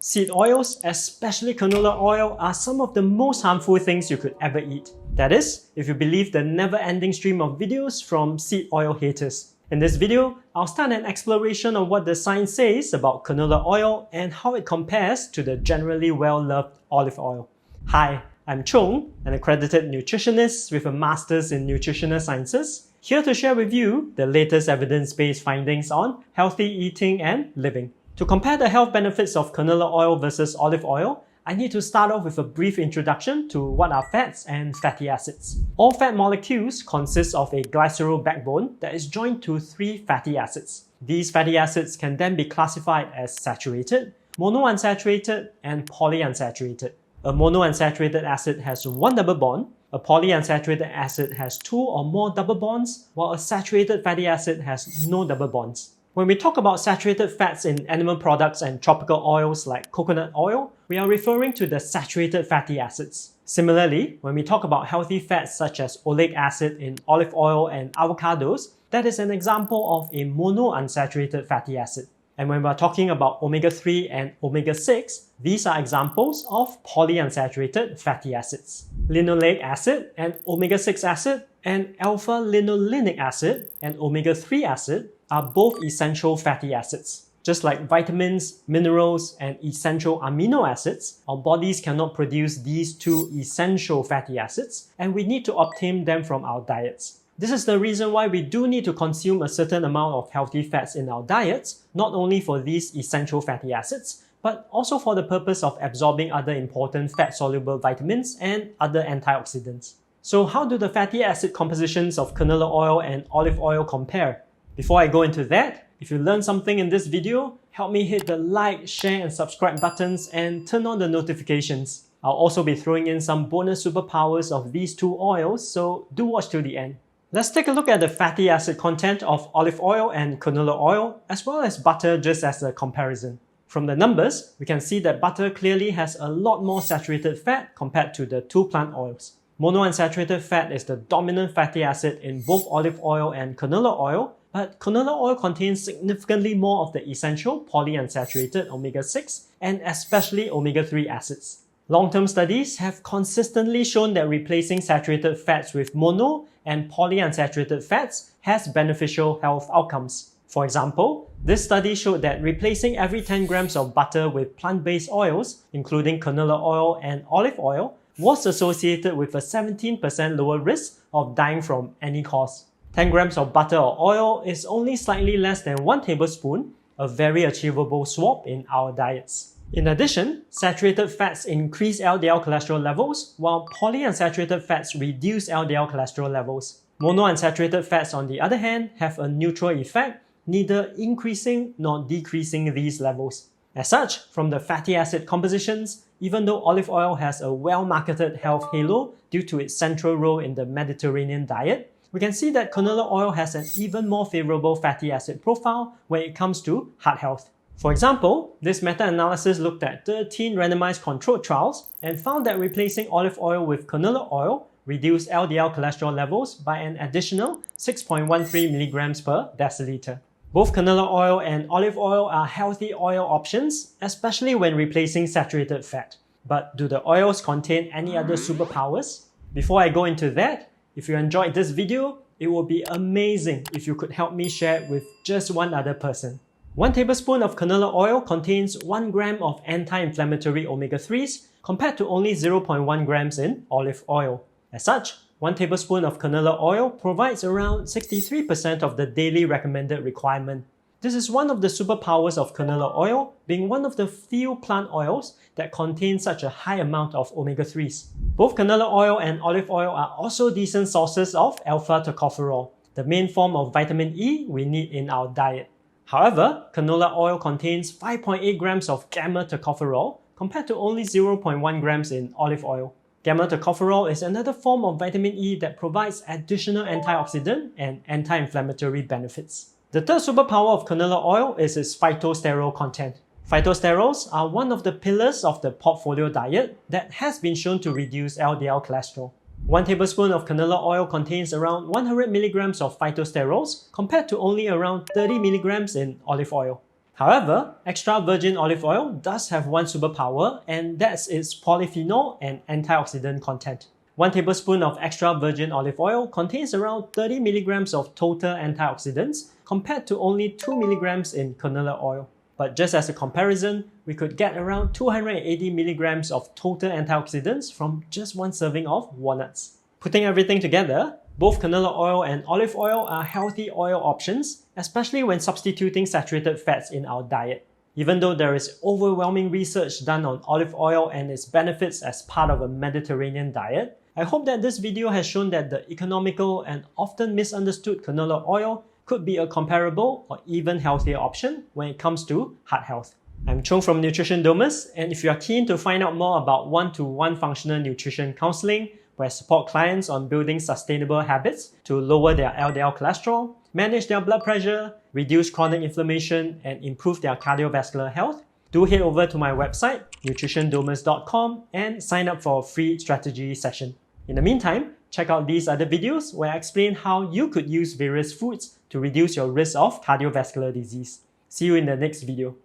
Seed oils, especially canola oil, are some of the most harmful things you could ever eat. That is, if you believe the never-ending stream of videos from seed oil haters. In this video, I'll start an exploration on what the science says about canola oil and how it compares to the generally well-loved olive oil. Hi, I'm Chung, an accredited nutritionist with a master's in nutritional sciences, here to share with you the latest evidence-based findings on healthy eating and living. To compare the health benefits of canola oil versus olive oil, I need to start off with a brief introduction to what are fats and fatty acids. All fat molecules consist of a glycerol backbone that is joined to 3 fatty acids. These fatty acids can then be classified as saturated, monounsaturated, and polyunsaturated. A monounsaturated acid has 1 double bond, a polyunsaturated acid has 2 or more double bonds, while a saturated fatty acid has no double bonds. When we talk about saturated fats in animal products and tropical oils like coconut oil, we are referring to the saturated fatty acids. Similarly, when we talk about healthy fats such as oleic acid in olive oil and avocados, that is an example of a monounsaturated fatty acid. And when we're talking about omega-3 and omega-6, these are examples of polyunsaturated fatty acids. Linoleic acid and omega-6 acid and alpha-linolenic acid and omega-3 acid are both essential fatty acids. Just like vitamins, minerals, and essential amino acids, our bodies cannot produce these 2 essential fatty acids, and we need to obtain them from our diets. This is the reason why we do need to consume a certain amount of healthy fats in our diets, not only for these essential fatty acids, but also for the purpose of absorbing other important fat-soluble vitamins and other antioxidants. So how do the fatty acid compositions of canola oil and olive oil compare? Before I go into that, if you learned something in this video, help me hit the like, share and subscribe buttons and turn on the notifications. I'll also be throwing in some bonus superpowers of these 2 oils, so do watch till the end. Let's take a look at the fatty acid content of olive oil and canola oil, as well as butter just as a comparison. From the numbers, we can see that butter clearly has a lot more saturated fat compared to the 2 plant oils. Monounsaturated fat is the dominant fatty acid in both olive oil and canola oil, but canola oil contains significantly more of the essential polyunsaturated omega-6 and especially omega-3 acids. Long-term studies have consistently shown that replacing saturated fats with mono and polyunsaturated fats has beneficial health outcomes. For example, this study showed that replacing every 10 grams of butter with plant-based oils, including canola oil and olive oil, was associated with a 17% lower risk of dying from any cause. 10 grams of butter or oil is only slightly less than 1 tablespoon, a very achievable swap in our diets. In addition, saturated fats increase LDL cholesterol levels, while polyunsaturated fats reduce LDL cholesterol levels. Monounsaturated fats, on the other hand, have a neutral effect, neither increasing nor decreasing these levels. As such, from the fatty acid compositions, even though olive oil has a well-marketed health halo due to its central role in the Mediterranean diet, we can see that canola oil has an even more favorable fatty acid profile when it comes to heart health. For example, this meta-analysis looked at 13 randomized controlled trials and found that replacing olive oil with canola oil reduced LDL cholesterol levels by an additional 6.13 milligrams per deciliter. Both canola oil and olive oil are healthy oil options, especially when replacing saturated fat. But do the oils contain any other superpowers? Before I go into that, if you enjoyed this video, it would be amazing if you could help me share it with just one other person. 1 tablespoon of canola oil contains 1 gram of anti-inflammatory omega-3s compared to only 0.1 grams in olive oil. As such, 1 tablespoon of canola oil provides around 63% of the daily recommended requirement. This is one of the superpowers of canola oil, being one of the few plant oils that contain such a high amount of omega-3s. Both canola oil and olive oil are also decent sources of alpha-tocopherol, the main form of vitamin E we need in our diet. However, canola oil contains 5.8 grams of gamma-tocopherol compared to only 0.1 grams in olive oil. Gamma-tocopherol is another form of vitamin E that provides additional antioxidant and anti-inflammatory benefits. The third superpower of canola oil is its phytosterol content. Phytosterols are one of the pillars of the portfolio diet that has been shown to reduce LDL cholesterol. 1 tablespoon of canola oil contains around 100 milligrams of phytosterols compared to only around 30 milligrams in olive oil. However, extra virgin olive oil does have one superpower, and that's its polyphenol and antioxidant content. 1 tablespoon of extra virgin olive oil contains around 30 milligrams of total antioxidants compared to only 2 milligrams in canola oil. But just as a comparison, we could get around 280 milligrams of total antioxidants from just one serving of walnuts. Putting everything together, both canola oil and olive oil are healthy oil options, especially when substituting saturated fats in our diet. Even though there is overwhelming research done on olive oil and its benefits as part of a Mediterranean diet, I hope that this video has shown that the economical and often misunderstood canola oil could be a comparable or even healthier option when it comes to heart health. I'm Chung from Nutrition Domus, and if you are keen to find out more about one-to-one functional nutrition counseling, where I support clients on building sustainable habits to lower their LDL cholesterol, manage their blood pressure, reduce chronic inflammation, and improve their cardiovascular health, do head over to my website, nutritiondomus.com, and sign up for a free strategy session. In the meantime, check out these other videos where I explain how you could use various foods to reduce your risk of cardiovascular disease. See you in the next video.